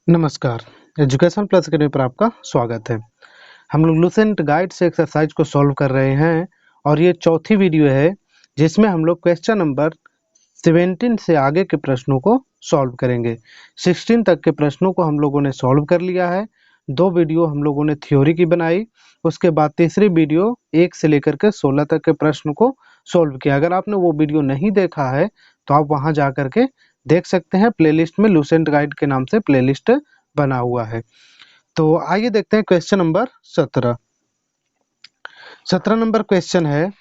नमस्कार। Education plus academy पर आपका स्वागत है। हम लोग लुसेंट गाइड से एक्सरसाइज को सॉल्व कर रहे हैं और ये चौथी वीडियो है जिसमें हम लोग क्वेश्चन नंबर 17 से आगे के प्रश्नों को सॉल्व करेंगे। 16 तक के प्रश्नों को हम लोगों ने सॉल्व कर लिया है। 2 वीडियो हम लोगों ने थ्योरी की बनाई, उसके बाद तीसरी वीडियो 1 से लेकर के 16 तक के प्रश्न को सॉल्व किया। अगर आपने वो वीडियो नहीं देखा है तो आप वहां जा करके देख सकते हैं। प्लेलिस्ट में लुसेंट गाइड के नाम से प्लेलिस्ट बना हुआ है। तो आइए देखते हैं क्वेश्चन नंबर 17। 17 नंबर क्वेश्चन है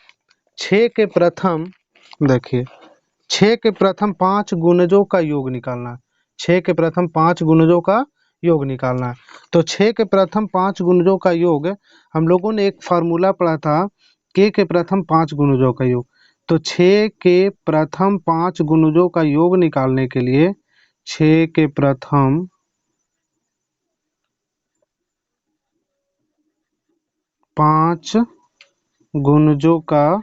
6 के प्रथम, देखिए 6 के प्रथम 5 गुणजों का योग निकालना है। 6 के प्रथम 5 गुणजों का योग निकालना है। तो 6 के प्रथम 5 गुणजों का योग, हम लोगों ने एक फार्मूला पढ़ा था के प्रथम 5 गुणजों का योग। तो 6 के प्रथम 5 गुणजों का योग निकालने के लिए 6 के प्रथम 5 गुणजों का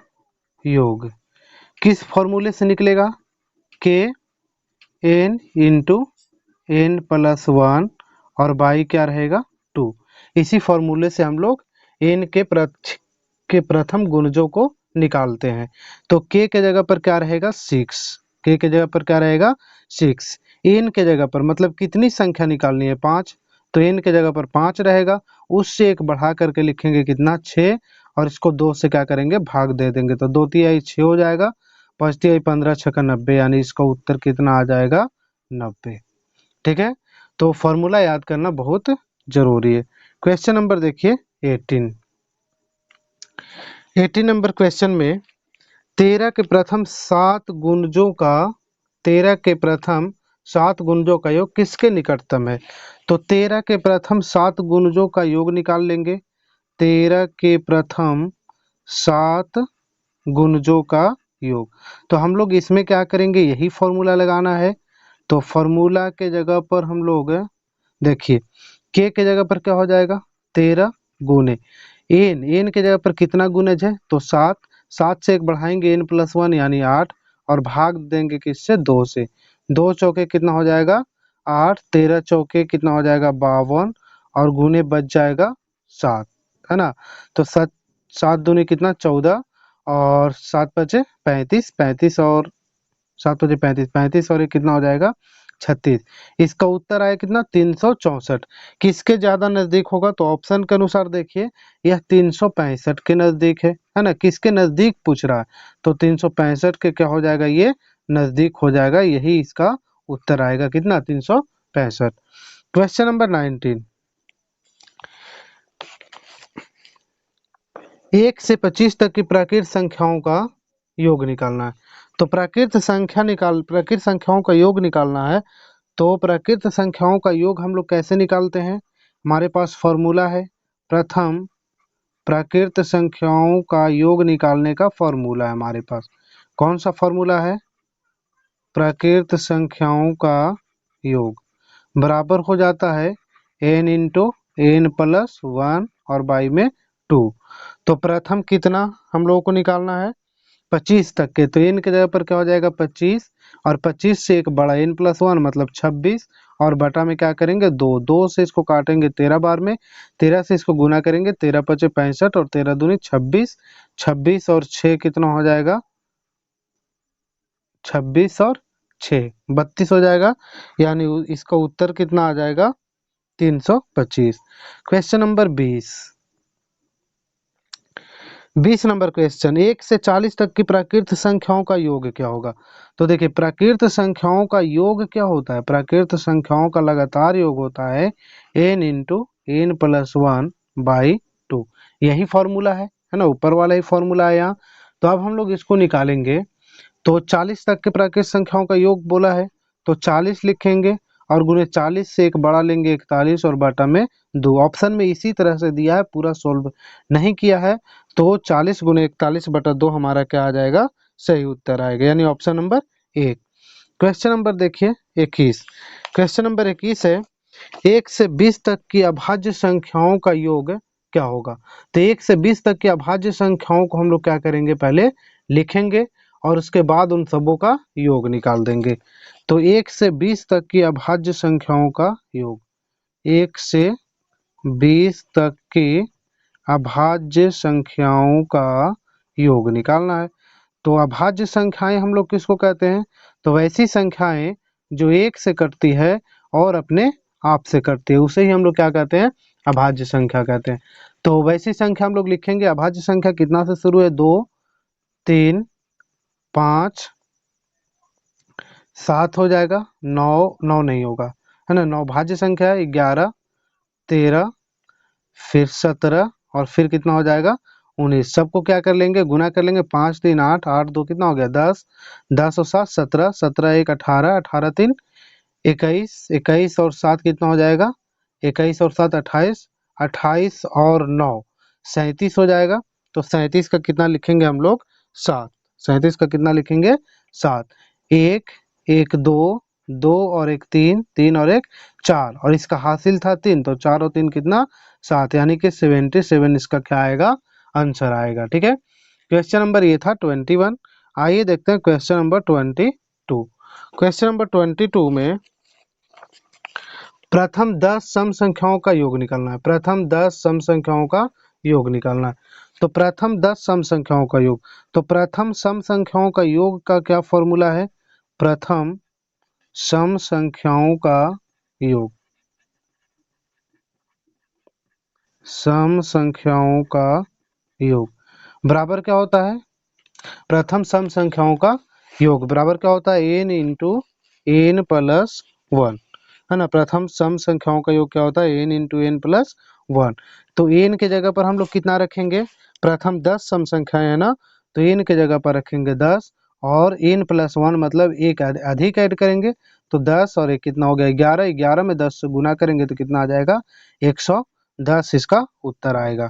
योग किस फॉर्मूले से निकलेगा? के एन इंटू एन प्लस 1 और बाई क्या रहेगा 2। इसी फॉर्मूले से हम लोग एन के प्रथम गुणजों को निकालते हैं। तो के जगह पर क्या रहेगा 6। के जगह पर क्या रहेगा 6। एन के जगह पर मतलब कितनी संख्या निकालनी है 5, तो एन के जगह पर 5 रहेगा। उससे एक बढ़ा करके लिखेंगे कितना 6, और इसको 2 से क्या करेंगे भाग दे देंगे। तो 2 तिहाई 6 हो जाएगा, 5 तिहाई 15 छक्का 90, यानी इसका उत्तर कितना आ जाएगा 90। ठीक है, तो फॉर्मूला याद करना बहुत जरूरी है। क्वेश्चन नंबर देखिए 18। 18 नंबर क्वेश्चन में 13 के प्रथम 7 गुणजों का 13 के प्रथम 7 गुणजों का योग किसके निकटतम है? तो 13 के प्रथम 7 गुणजों का योग निकाल लेंगे। 13 के प्रथम 7 गुणजों का योग, तो हम लोग इसमें क्या करेंगे, यही फॉर्मूला लगाना है। तो फॉर्मूला के जगह पर हम लोग देखिए के जगह पर क्या हो जाएगा 13 गुने एन के जगह पर कितना गुणज है तो 7। 7 से एक बढ़ाएंगे एन प्लस 1 यानी 8, और भाग देंगे किससे 2 से। 2 चौके कितना हो जाएगा 8, 13 चौके कितना हो जाएगा 52, और गुने बच जाएगा 7, है ना। तो 7 7 दूनी कितना 14, और 7 बचे 35, 35 और 7 बजे 35, 35 और ये कितना हो जाएगा 36। इसका उत्तर आया कितना 364। किसके ज्यादा नजदीक होगा? तो ऑप्शन के अनुसार देखिए यह 365 के नजदीक है ना। किसके नजदीक पूछ रहा है, तो 365 के क्या हो जाएगा, ये नजदीक हो जाएगा। यही इसका उत्तर आएगा कितना 365। Question number 19। 1 से 25 तक की प्राकृत संख्याओं का योग निकालना है। तो प्राकृत संख्याओं का योग निकालना है। तो प्राकृत संख्याओं का योग हम लोग कैसे निकालते हैं? हमारे पास फॉर्मूला है। प्रथम प्राकृत संख्याओं का योग निकालने का फॉर्मूला है हमारे पास। कौन सा फॉर्मूला है? प्राकृत संख्याओं का योग बराबर हो जाता है एन इंटू एन प्लस 1 और बाई में 2। तो प्रथम कितना हम लोगों को निकालना है 25 तक के, तो एन के जगह पर क्या हो जाएगा 25, और 25 से एक बड़ा एन प्लस 1 मतलब 26, और बटा में क्या करेंगे 2। 2 से इसको काटेंगे 13 बार में, 13 से इसको गुना करेंगे, 13 पचे 65 और 13 दूनी 26। 26 और 6 कितना हो जाएगा 26 और 6 32 हो जाएगा, यानी इसका उत्तर कितना आ जाएगा 325। Question number 20। 20 नंबर क्वेश्चन 1 से 40 तक की प्राकृत संख्याओं का योग क्या होगा? तो देखिए प्राकृत संख्याओं का योग क्या होता है? प्राकृत संख्याओं का लगातार योग होता है n into n plus 1 by 2। यही फॉर्मूला है ना, ऊपर वाला ही फॉर्मूला है यहाँ। तो अब हम लोग इसको निकालेंगे। तो 40 तक के प्राकृत संख्याओं का योग बोला है, तो 40 लिखेंगे, और गुणे 40 से एक बड़ा लेंगे 41, और बटा में 2। ऑप्शन में इसी तरह से दिया है, पूरा सोल्व नहीं किया है। तो 40 गुणे 41 बटा 2 हमारा क्या आ जाएगा, सही उत्तर आएगा, यानी ऑप्शन नंबर 1। क्वेश्चन नंबर देखिए 21। क्वेश्चन नंबर 21 है 1 से 20 तक की अभाज्य संख्याओं का योग क्या होगा? तो 1 से 20 तक की अभाज्य संख्याओं को हम लोग क्या करेंगे, पहले लिखेंगे और उसके बाद उन सबों का योग निकाल देंगे। तो 1 से 20 तक की अभाज्य संख्याओं का योग, 1 से 20 तक की अभाज्य संख्याओं का योग निकालना है। तो अभाज्य संख्याएं हम लोग किसको कहते हैं? तो वैसी संख्याएं जो 1 से कटती है और अपने आप से कटती है, उसे ही हम लोग क्या कहते हैं? अभाज्य संख्या कहते हैं। तो वैसी संख्या हम लोग लिखेंगे, अभाज्य संख्या कितना से शुरू है? 2, 3, 5, 7 हो जाएगा, 9, 9 नहीं होगा, है ना। 9 भाज्य संख्या है, 11, 13, फिर 17 और फिर कितना हो जाएगा? 19। सबको क्या कर लेंगे? गुना कर लेंगे। 5 3 8, 8 2 कितना हो गया? 10, 10 और 7 17, 17 1 18, 18 3 21, 21 और 7 कितना हो जाएगा? 21 और 7 28, 28 और 9 37 हो जाएगा। तो 37 का कितना लिखेंगे हम लोग? 7। 37 का कितना लिखेंगे? 7। 1 1 2, 2 और 1 3, 3 और 1 4 और इसका हासिल था 3, तो 4 और 3 कितना? 7, यानी कि 77 इसका क्या आएगा? आंसर आएगा। ठीक है, क्वेश्चन नंबर ये था 21। आइए देखते हैं क्वेश्चन नंबर 22। क्वेश्चन नंबर 22 में प्रथम 10 सम संख्याओं का योग निकालना है। प्रथम 10 सम संख्याओं का योग निकालना है। तो प्रथम 10 सम संख्याओं का योग, तो प्रथम सम संख्याओं का योग का क्या फॉर्मूला है? प्रथम सम संख्याओं का योग, सम संख्याओं का योग बराबर क्या होता है? प्रथम सम संख्याओं का योग बराबर क्या होता है? n इंटू एन प्लस 1, है ना। प्रथम सम संख्याओं का योग क्या होता है? n into n plus 1। तो n के जगह पर हम लोग कितना रखेंगे? प्रथम 10 सम संख्याएं है ना, तो n के जगह पर रखेंगे 10 और n प्लस 1 मतलब एक अधिक ऐड करेंगे, तो 10 और एक कितना हो गया? 11। 11 में 10 से गुना करेंगे तो कितना आ जाएगा? 110 इसका उत्तर आएगा।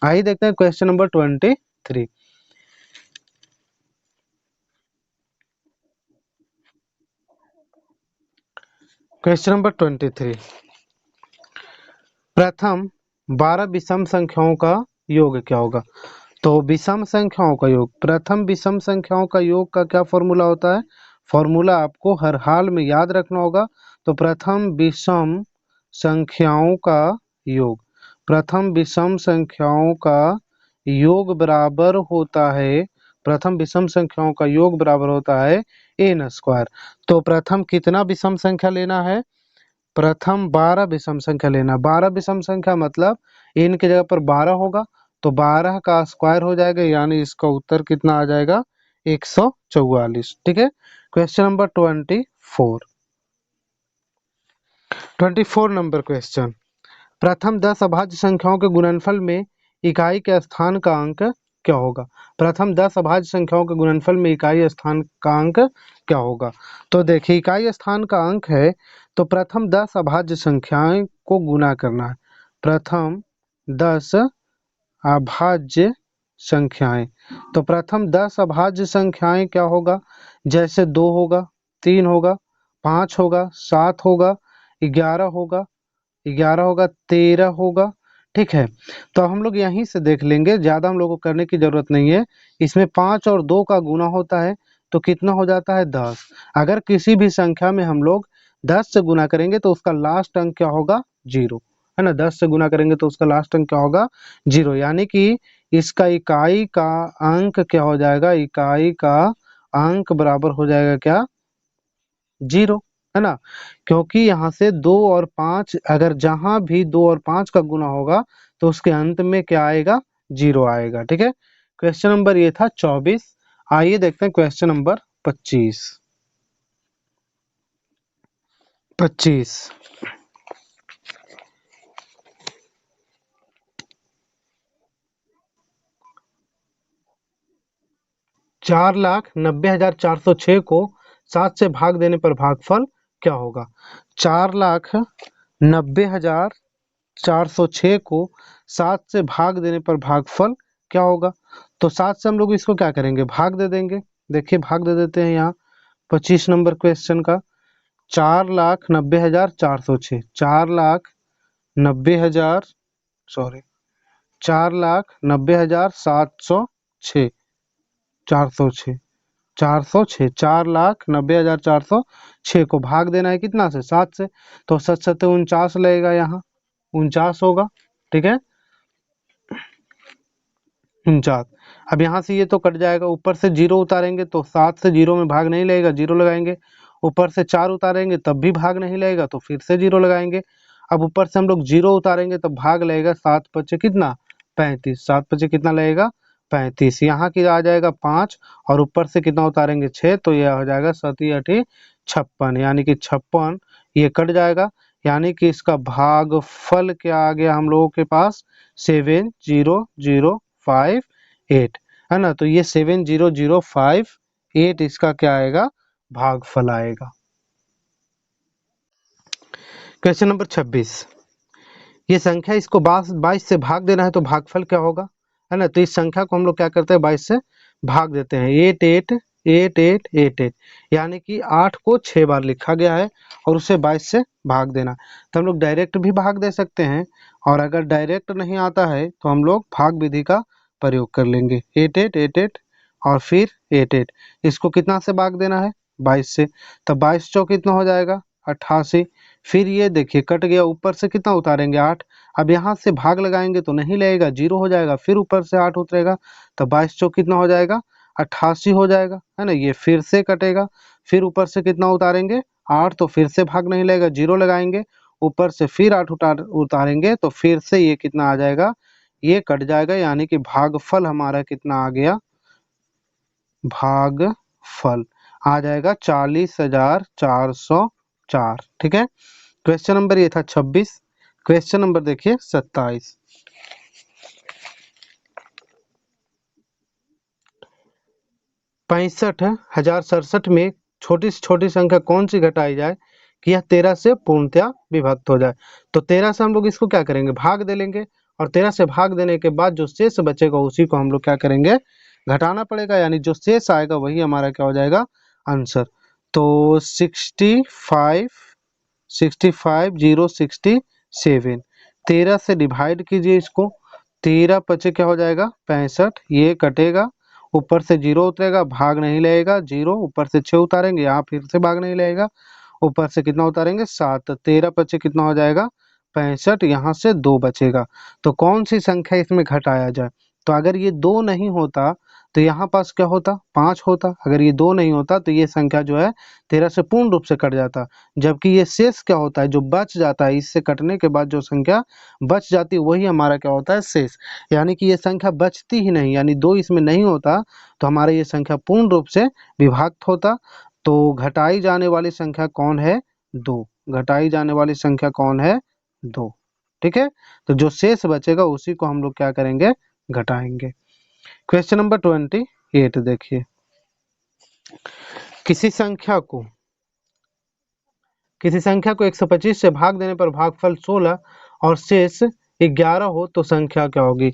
आइए देखते हैं क्वेश्चन नंबर 23। क्वेश्चन नंबर 23, प्रथम 12 विषम संख्याओं का योग क्या होगा? तो विषम संख्याओं का योग, प्रथम विषम संख्याओं का योग का क्या फॉर्मूला होता है? फॉर्मूला आपको हर हाल में याद रखना होगा। तो प्रथम विषम संख्याओं का योग, प्रथम विषम संख्याओं का योग बराबर होता है, प्रथम विषम संख्याओं का योग बराबर होता है एन स्क्वायर। तो प्रथम कितना विषम संख्या लेना है? प्रथम 12 विषम संख्या लेना। 12 विषम संख्या मतलब n की जगह पर 12 होगा, तो 12 का स्क्वायर हो जाएगा, यानी इसका उत्तर कितना आ जाएगा? 144। ठीक है, क्वेश्चन नंबर 24 नंबर क्वेश्चन, प्रथम 10 अभाज्य संख्याओं के गुणनफल में इकाई के स्थान का अंक क्या होगा? प्रथम 10 अभाज्य संख्याओं के गुणनफल में इकाई स्थान का अंक क्या होगा? तो देखिए, इकाई स्थान का अंक है तो प्रथम 10 अभाज्य संख्याएं को गुना करना है। प्रथम 10 अभाज्य संख्याएं, तो प्रथम 10 अभाज्य संख्याएं क्या होगा? जैसे 2 होगा, 3 होगा, 5 होगा, 7 होगा, 11 होगा, 11 होगा, 13 होगा। ठीक है, तो हम लोग यहीं से देख लेंगे, ज़्यादा हम लोग को करने की ज़रूरत नहीं है। इसमें 5 और 2 का गुना होता है तो कितना हो जाता है? 10। अगर किसी भी संख्या में हम लोग 10 से गुना करेंगे तो उसका लास्ट अंक क्या होगा? 0, है ना। 10 से गुना करेंगे तो उसका लास्ट अंक क्या होगा? 0, यानी कि इसका इकाई का अंक क्या हो जाएगा? इकाई का अंक बराबर हो जाएगा क्या? 0, है ना। क्योंकि यहाँ से 2 और 5, अगर जहां भी 2 और 5 का गुना होगा तो उसके अंत में क्या आएगा? 0 आएगा। ठीक है, क्वेश्चन नंबर ये था 24। आइए देखते हैं क्वेश्चन नंबर 25। 25, 4,90,406 को 7 से भाग देने पर भागफल क्या होगा? 4,90,406 को 7 से भाग देने पर भागफल क्या होगा? तो 7 से हम लोग इसको क्या करेंगे? भाग दे देंगे। देखिए, भाग दे देते हैं यहाँ 25 नंबर क्वेश्चन का। 4,90,406, 4,90,000, सॉरी, 4,90,706, 406, 406, 4,90,406 को भाग देना है कितना से, 7 से। तो 7 7 49 लगेगा, यहाँ 49 होगा। ठीक है, 49। अब यहाँ से ये तो कट जाएगा, ऊपर से 0 उतारेंगे तो 7 से 0 में भाग नहीं लगेगा, 0 लगाएंगे। ऊपर से 4 उतारेंगे तब भी भाग नहीं लगेगा, तो फिर से 0 लगाएंगे। अब ऊपर से हम लोग 0 उतारेंगे तब भाग लगेगा, 7 पचे कितना, 35। 7 पचे कितना लगेगा, 35। यहाँ की आ जाएगा 5, और ऊपर से कितना उतारेंगे, 6, तो यह हो जाएगा 7 8 56, यानी कि 56। ये कट जाएगा, यानी कि इसका भागफल क्या आ गया हम लोगों के पास, 70058, है ना। तो ये 70058 इसका क्या आएगा, भागफल आएगा। क्वेश्चन नंबर 26, ये संख्या इसको 22 से भाग देना है तो भागफल क्या होगा, है ना। तो इस संख्या को हम लोग क्या करते हैं, 22 से भाग देते हैं, 8 8 8 8 8 8, यानी कि 8 को 6 बार लिखा गया है और उसे 22 से भाग देना। तो हम लोग डायरेक्ट भी भाग दे सकते हैं, और अगर डायरेक्ट नहीं आता है तो हम लोग भाग विधि का प्रयोग कर लेंगे। 8 8 8 8 और फिर 8 8, इसको कितना से भाग देना है, 22 से। तो 22 चौक कितना हो जाएगा, 88। फिर ये देखिए कट गया, ऊपर से कितना उतारेंगे, 8। अब यहाँ से भाग लगाएंगे तो नहीं लगेगा, 0 हो जाएगा, फिर ऊपर से 8 उतरेगा, तो 22 चौक कितना हो जाएगा, 88 हो जाएगा, है ना। ये फिर से कटेगा, फिर ऊपर से कितना उतारेंगे, 8, तो फिर से भाग नहीं लगेगा, 0 लगाएंगे, ऊपर से फिर 8 उतारेंगे तो फिर से ये कितना आ जाएगा, ये कट जाएगा, यानी कि भागफल हमारा कितना आ गया, भागफल आ जाएगा 40,404। ठीक है, क्वेश्चन नंबर ये था 26। क्वेश्चन नंबर देखिए 27, 65,067 में छोटी से छोटी संख्या कौन सी घटाई जाए कि यह 13 से पूर्णतया विभक्त हो जाए। तो 13 से हम लोग इसको क्या करेंगे, भाग दे लेंगे, और 13 से भाग देने के बाद जो शेष बचेगा उसी को हम लोग क्या करेंगे, घटाना पड़ेगा, यानी जो शेष आएगा वही हमारा क्या हो जाएगा, आंसर। तो 65,067, 13 से डिवाइड कीजिए इसको, 13 पचे क्या हो जाएगा, 65, ये कटेगा, ऊपर से 0 उतरेगा, भाग नहीं लगेगा, 0, ऊपर से 6 उतारेंगे, यहाँ फिर से भाग नहीं लगेगा, ऊपर से कितना उतारेंगे, 7, 13 पचे कितना हो जाएगा, 65, यहाँ से 2 बचेगा। तो कौन सी संख्या इसमें घटाया जाए, तो अगर ये 2 नहीं होता तो यहाँ पास क्या होता, 5 होता। अगर ये 2 नहीं होता तो ये संख्या जो है 13 से पूर्ण रूप से कट जाता, जबकि ये शेष क्या होता है, जो बच जाता है, इससे कटने के बाद जो संख्या बच जाती है वही हमारा क्या होता है, शेष। यानी कि ये संख्या बचती ही नहीं, यानी 2 इसमें नहीं होता तो हमारा ये संख्या पूर्ण रूप से विभक्त होता। तो घटाई जाने वाली संख्या कौन है, 2। घटाई जाने वाली संख्या कौन है, 2। ठीक है, तो जो शेष बचेगा उसी को हम लोग क्या करेंगे, घटाएंगे। क्वेश्चन नंबर 28 देखिए, किसी संख्या को 125 से भाग देने पर भागफल 16 और शेष 11 हो तो संख्या क्या होगी।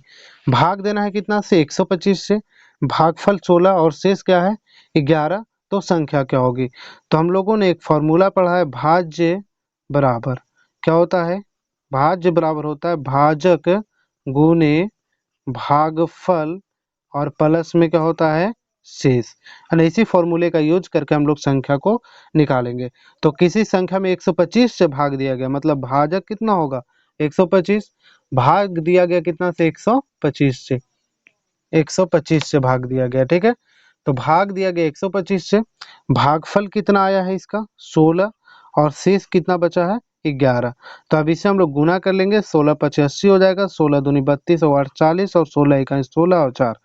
भाग देना है कितना से, 125 से, भागफल 16 और शेष क्या है, 11, तो संख्या क्या होगी। तो हम लोगों ने एक फॉर्मूला पढ़ा है, भाज्य बराबर क्या होता है, भाज्य बराबर होता है भाजक गुने भागफल, और प्लस में क्या होता है, शेष, है ना। इसी फॉर्मूले का यूज करके हम लोग संख्या को निकालेंगे। तो किसी संख्या में 125 से भाग दिया गया, मतलब भाजक कितना होगा, 125, भाग दिया गया कितना से, 125 से, 125 से भाग दिया गया। ठीक है, तो भाग दिया गया 125 से, भागफल कितना आया है इसका, 16, और शेष कितना बचा है, 11। तो अब इसे हम लोग गुना कर लेंगे, 16 पचे 80 हो जाएगा, 16 दूनी 32 और 8 40, और 16 इकाई 16 और 4,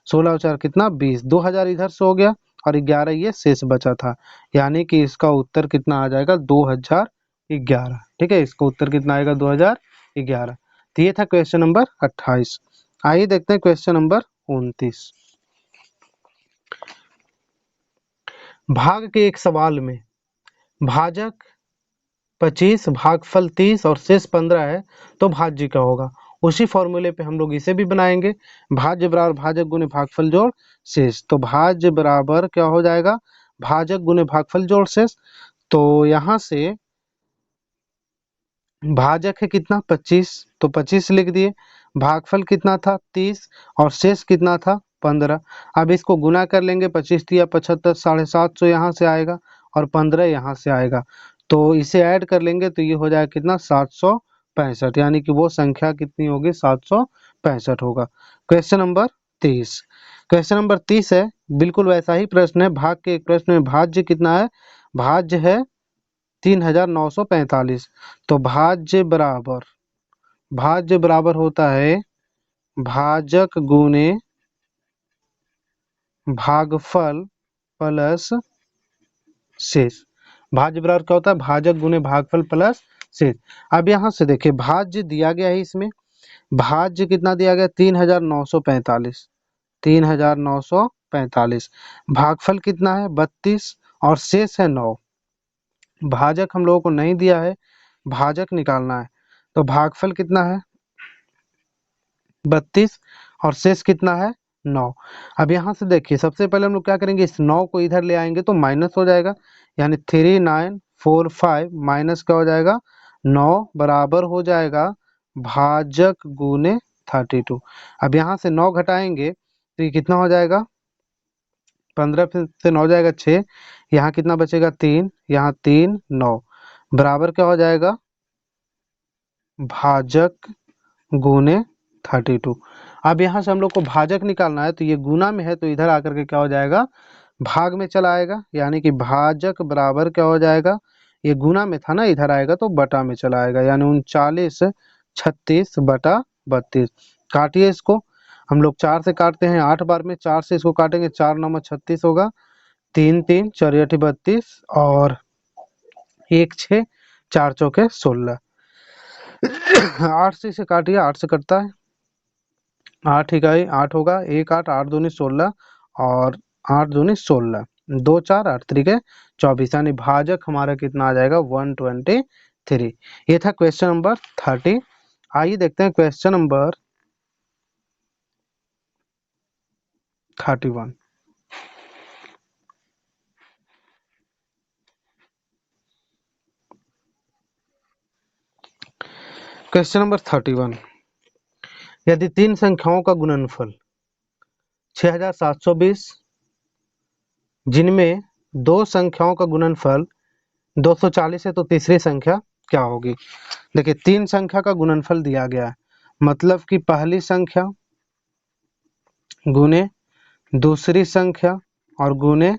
16 और 4 कितना, 20, 2000 इधर से हो गया, और 11 ये शेष बचा था, यानी कि इसका उत्तर कितना आ जाएगा, 2011। ठीक है, इसका उत्तर कितना आएगा, 2011। तो ये था क्वेश्चन नंबर 28। आइए देखते हैं क्वेश्चन नंबर 29। भाग के एक सवाल में भाजक 25, भागफल 30 और शेष 15 है, तो भाज्य क्या होगा। उसी फॉर्मूले पे हम लोग इसे भी बनाएंगे, भाज्य बराबर भाजक गुने भागफल जोड़ शेष। तो भाज्य बराबर क्या हो जाएगा, भाजक गुने भागफल जोड़ शेष। तो यहाँ से भाजक है कितना, 25, तो 25 लिख दिए, भागफल कितना था, 30, और शेष कितना था, 15। अब इसको गुना कर लेंगे, 25 तिया 75, 750 यहाँ से आएगा और 15 यहाँ से आएगा, तो इसे ऐड कर लेंगे तो ये हो जाएगा कितना 765, यानी कि वो संख्या कितनी होगी 765 होगा। Question number 30। क्वेश्चन नंबर 30 है, बिल्कुल वैसा ही प्रश्न है। भाग के एक प्रश्न में भाज्य कितना है, भाज्य है 3945। तो भाज्य बराबर होता है भाजक गुने भागफल प्लस शेष। भाज्य बराबर क्या होता है, भाजक गुने भागफल प्लस शेष। अब यहाँ से देखिए भाज्य दिया गया है, इसमें भाज्य कितना दिया गया 3945, 3945। भागफल कितना है 32 और शेष है 9। भाजक हम लोगों को नहीं दिया है, भाजक निकालना है। तो भागफल कितना है 32 और शेष कितना है 9। अब यहाँ से देखिए सबसे पहले हम लोग क्या करेंगे, इस 9 को इधर ले आएंगे तो माइनस हो जाएगा, यानी 3945 माइनस क्या हो जाएगा 9 बराबर हो जाएगा भाजक गुने 32। अब यहाँ से 9 घटाएंगे तो ये कितना हो जाएगा 15 से 9 जाएगा 6, यहाँ कितना बचेगा 3, यहाँ 3 9 बराबर क्या हो जाएगा भाजक गुने 32। अब यहाँ से हम लोग को भाजक निकालना है, तो ये गुना में है तो इधर आकर के क्या हो जाएगा भाग में चला आएगा, यानी कि भाजक बराबर क्या हो जाएगा, ये गुना में था ना इधर आएगा तो बटा में चला आएगा, यानी 39 36 बटा 32। काटिए इसको, हम लोग 4 से काटते हैं 8 बार में, 4 से इसको काटेंगे 4 9 36 होगा, 3 3 4 8 32 और 1 6 4 चौके 16। 8 से इसे काटिए, 8 से कटता है 8 इकाई 8 होगा, 1 8 8 दूनी 16 और 8 दूनी 16, 2 4 8 त्रिके 24, यानी भाजक हमारा कितना आ जाएगा 123। ये था क्वेश्चन नंबर 30। आइए देखते हैं क्वेश्चन नंबर 31। क्वेश्चन नंबर 31, यदि तीन संख्याओं का गुणनफल 6720, जिनमें दो संख्याओं का गुणनफल 240 है, तो तीसरी संख्या क्या होगी। देखिए तीन संख्या का गुणनफल दिया गया है, मतलब कि पहली संख्या गुने दूसरी संख्या और गुने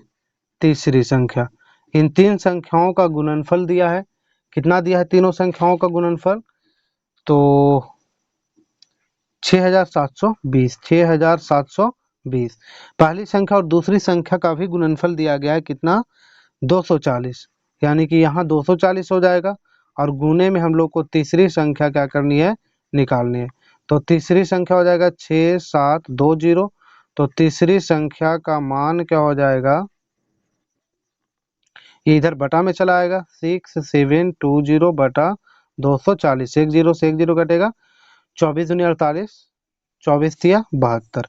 तीसरी संख्या। इन तीन संख्याओं का गुणनफल दिया है, कितना दिया है तीनों संख्याओं का गुणनफल, तो 6720, 6720। पहली संख्या और दूसरी संख्या का भी गुणनफल दिया गया है कितना 240, यानी कि यहाँ 240 हो जाएगा और गुने में हम लोग को तीसरी संख्या क्या करनी है निकालनी है। तो तीसरी संख्या हो जाएगा 6720, तो तीसरी संख्या का मान क्या हो जाएगा, ये इधर बटा में चला आएगा 6720 बटा 240, एक जीरो से एक जीरो कटेगा, 24 दूनी 48, 24 तिया 72।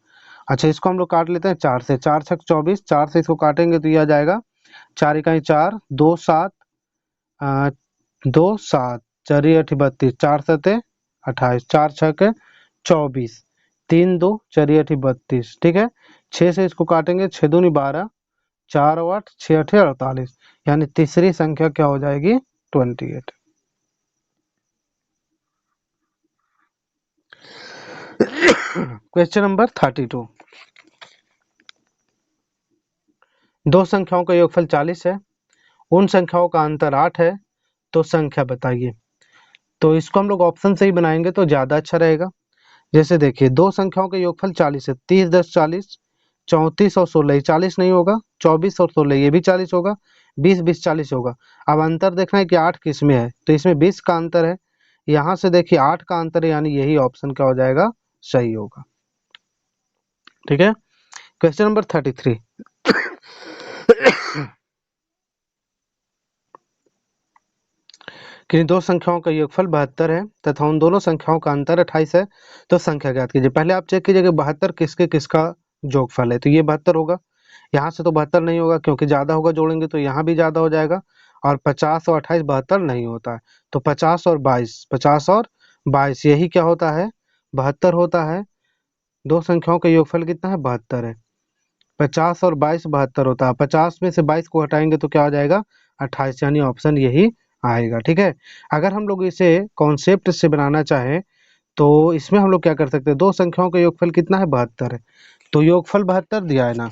अच्छा इसको हम लोग काट लेते हैं 4 से, 4 छक 24, 4 से इसको काटेंगे तो ये आ जाएगा 4 इकाई 4, 2 7 2 7 4 8 32, 4 सते 28, 4 छक 24, 3 2 4 8 32, ठीक है। 6 से इसको काटेंगे 6 दूनी 12, 4 8 6 8 48, यानी तीसरी संख्या क्या हो जाएगी 28। क्वेश्चन नंबर 32, दो संख्याओं का योगफल 40 है, उन संख्याओं का अंतर 8 है, तो संख्या बताइए। तो इसको हम लोग ऑप्शन से ही बनाएंगे तो ज़्यादा अच्छा रहेगा। जैसे देखिए दो संख्याओं का योगफल 40 है, 30 10 40, 34 और 16, 40 नहीं होगा, 24 और 16 ये भी 40 होगा, 20 20 40 होगा। अब अंतर देखना है कि 8 किस में है, तो इसमें 20 का अंतर है, यहाँ से देखिए 8 का अंतर है, यानी यही ऑप्शन क्या हो जाएगा सही होगा, ठीक है। क्वेश्चन नंबर 33, किन्हीं दो संख्याओं का योगफल 72 है तथा उन दोनों संख्याओं का अंतर 28 है, तो संख्या ज्ञात कीजिए। पहले आप चेक कीजिए कि 72 किसके किसका योगफल है, तो ये 72 होगा, यहाँ से तो 72 नहीं होगा क्योंकि ज़्यादा होगा, जोड़ेंगे तो यहाँ भी ज़्यादा हो जाएगा, और 50 और 28 72 नहीं होता है, तो 50 और 22, 50 और 22 यही क्या होता है 72 होता है। दो संख्याओं का योगफल कितना है 72 है। 50 और 22 72 होता है। 50 में से 22 को हटाएंगे तो क्या हो जाएगा 28, यानी ऑप्शन यही आएगा। ठीक है, अगर हम लोग इसे कॉन्सेप्ट से बनाना चाहें तो इसमें हम लोग क्या कर सकते हैं, दो संख्याओं का योगफल कितना है 72 है, तो योगफल 72 दिया है ना,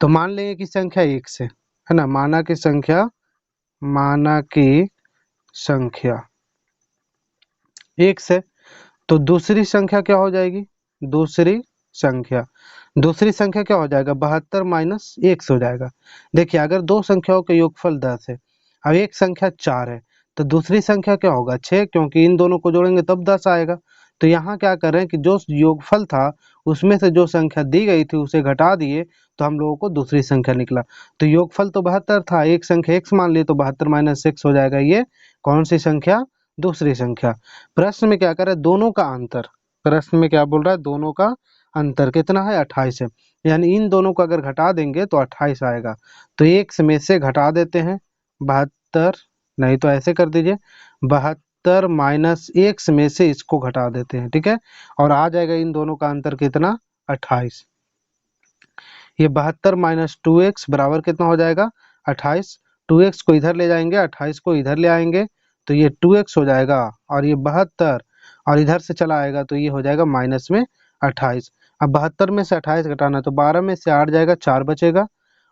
तो मान लेंगे कि संख्या 1 से है ना, माना की संख्या 1 से, तो दूसरी संख्या क्या हो जाएगी, दूसरी संख्या दूसरी संख्या क्या हो जाएगा 72 माइनस 1 हो जाएगा। देखिए अगर दो संख्याओं का योगफल 10 है, अब एक संख्या 4 है, तो दूसरी संख्या क्या होगा 6, क्योंकि इन दोनों को जोड़ेंगे तब 10 आएगा। तो यहाँ क्या कर रहे हैं कि जो योगफल था उसमें से जो संख्या दी गई थी उसे घटा दिए, तो हम लोगों को दूसरी संख्या निकला। तो योगफल तो 72 था, एक संख्या x मान लिए, तो 72 माइनस 6 हो जाएगा, ये कौन सी संख्या, दूसरी संख्या। प्रश्न में क्या कर रहा है, दोनों का अंतर, प्रश्न में क्या बोल रहा है, दोनों का अंतर कितना है 28 है, यानी इन दोनों को अगर घटा देंगे तो 28 आएगा। तो एक में से घटा देते हैं 72, नहीं तो ऐसे कर दीजिए 72 माइनस 1 में से इसको घटा देते हैं। ठीक है, और आ जाएगा इन दोनों का अंतर कितना 28। ये 72 माइनस 2x बराबर कितना हो जाएगा 28। 2x को इधर ले जाएंगे, 28 को इधर ले आएंगे, तो ये 2x हो जाएगा, और ये 72 और इधर से चला आएगा तो ये हो जाएगा माइनस में 28। अब 72 में से 28 घटाना, तो 12 में से 8 जाएगा 4 बचेगा,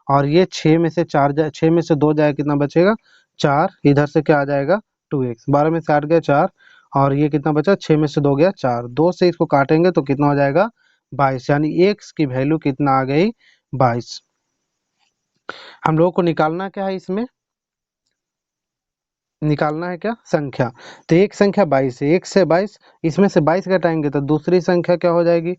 और ये 6 में से 6 में से 2 जाएगा, कितना बचेगा 4, इधर से क्या आ जाएगा 2x, 12 में से 8 गया 4, और ये कितना बचा 6 में से 2 गया 4, 2 से इसको काटेंगे तो कितना हो जाएगा 22, यानी x की वैल्यू कितना आ गई 22। हम लोगों को निकालना क्या है, इसमें निकालना है क्या संख्या, तो एक संख्या 22 है, 1 से 22, इसमें से 22 घटाएंगे तो दूसरी संख्या क्या हो जाएगी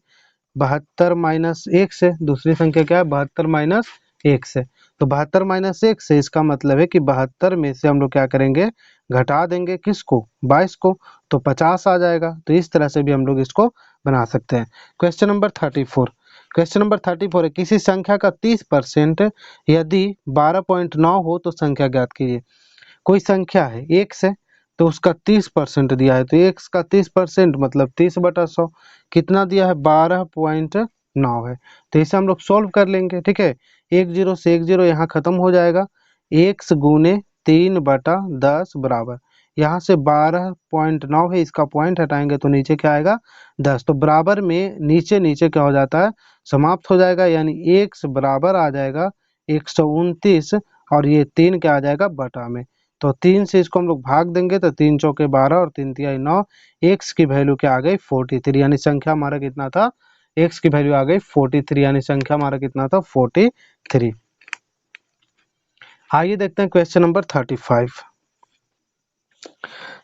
72 माइनस 1 से, दूसरी संख्या क्या है 72 माइनस 1 से, तो 72 माइनस 1 से इसका मतलब है कि 72 में से हम लोग क्या करेंगे घटा देंगे किसको 22 को, तो 50 आ जाएगा। तो इस तरह से भी हम लोग इसको बना सकते हैं। क्वेश्चन नंबर 34, क्वेश्चन नंबर 34 है, किसी संख्या का 30% यदि 12.9 हो तो संख्या ज्ञात कीजिए। कोई संख्या है x है, तो उसका 30% दिया है, तो x का 30% मतलब 30/100, कितना दिया है 12.9 है, तो इसे हम लोग सॉल्व कर लेंगे। ठीक है, 10 से 10 यहाँ खत्म हो जाएगा, x गुने 3/10 बराबर, यहाँ से 12.9 है, इसका पॉइंट हटाएंगे तो नीचे क्या आएगा 10, तो बराबर में नीचे नीचे क्या हो जाता है समाप्त हो जाएगा, यानी x बराबर आ जाएगा 129, और ये 3 क्या आ जाएगा बटा में, तो 3 से इसको हम लोग भाग देंगे तो 3 चौके 12 और 3 तिहाई 9, x की वैल्यू क्या आ गई 43, यानी संख्या हमारा कितना था, x की वैल्यू आ गई 43, यानी संख्या हमारा कितना था 43। आइए देखते हैं क्वेश्चन नंबर 35।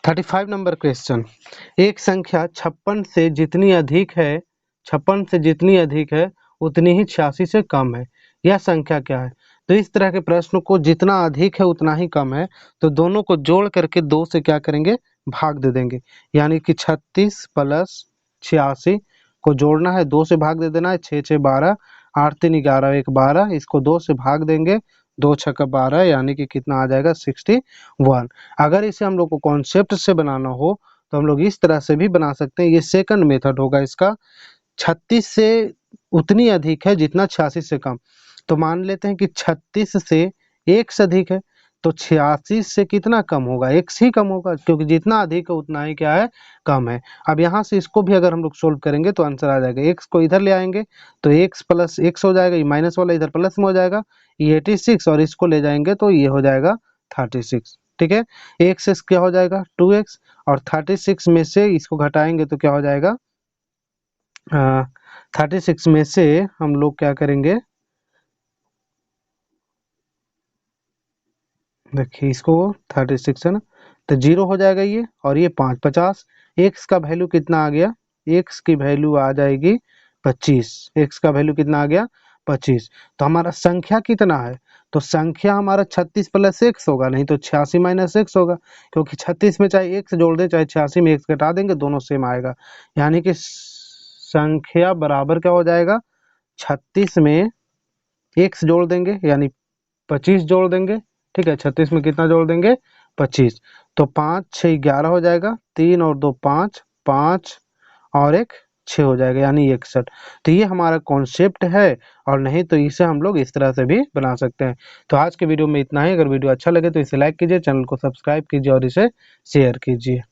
35 नंबर क्वेश्चन, एक संख्या 56 से जितनी अधिक है, 56 से जितनी अधिक है उतनी ही 86 से कम है, यह संख्या क्या है। तो इस तरह के प्रश्न को जितना अधिक है उतना ही कम है, तो दोनों को जोड़ करके 2 से क्या करेंगे भाग दे देंगे, यानी कि 36 प्लस 86 को जोड़ना है, 2 से भाग दे देना है, 6 6 12, 8 3 11 1 12, इसको 2 से भाग देंगे, 2 6 12, यानी कि कितना आ जाएगा 61। अगर इसे हम लोग को कॉन्सेप्ट से बनाना हो तो हम लोग इस तरह से भी बना सकते हैं, ये सेकंड मेथड होगा इसका। 36 से उतनी अधिक है जितना 86 से कम, तो मान लेते हैं कि 36 से x अधिक है, तो 86 से कितना कम होगा x ही कम होगा, क्योंकि जितना अधिक है उतना ही क्या है कम है। अब यहाँ से इसको भी अगर हम लोग सोल्व करेंगे तो आंसर आ जाएगा, x को इधर ले आएंगे तो x प्लस x हो जाएगा, ये माइनस वाला इधर प्लस में हो जाएगा, ये 86, और इसको ले जाएंगे तो ये हो जाएगा 36। ठीक है, x से क्या हो जाएगा 2x, और 36 में से इसको घटाएंगे तो क्या हो जाएगा 36 में से हम लोग क्या करेंगे, देखिए इसको 36 है ना, तो 0 हो जाएगा ये, और ये 5 50, x का वैल्यू कितना आ गया, x की वैल्यू आ जाएगी 25, x का वैल्यू कितना आ गया 25। तो हमारा संख्या कितना है, तो संख्या हमारा 36 प्लस x होगा, नहीं तो 86 माइनस x होगा, क्योंकि 36 में चाहे x जोड़ दें चाहे 86 में x घटा देंगे दोनों सेम आएगा, यानी कि संख्या बराबर क्या हो जाएगा 36 में x जोड़ देंगे यानी 25 जोड़ देंगे। ठीक है, 36 में कितना जोड़ देंगे 25, तो 5 6 11 हो जाएगा, 3 और 2 5, 5 और 1 6 हो जाएगा यानी 61। तो ये हमारा कॉन्सेप्ट है, और नहीं तो इसे हम लोग इस तरह से भी बना सकते हैं। तो आज के वीडियो में इतना ही। अगर वीडियो अच्छा लगे तो इसे लाइक कीजिए, चैनल को सब्सक्राइब कीजिए और इसे शेयर कीजिए।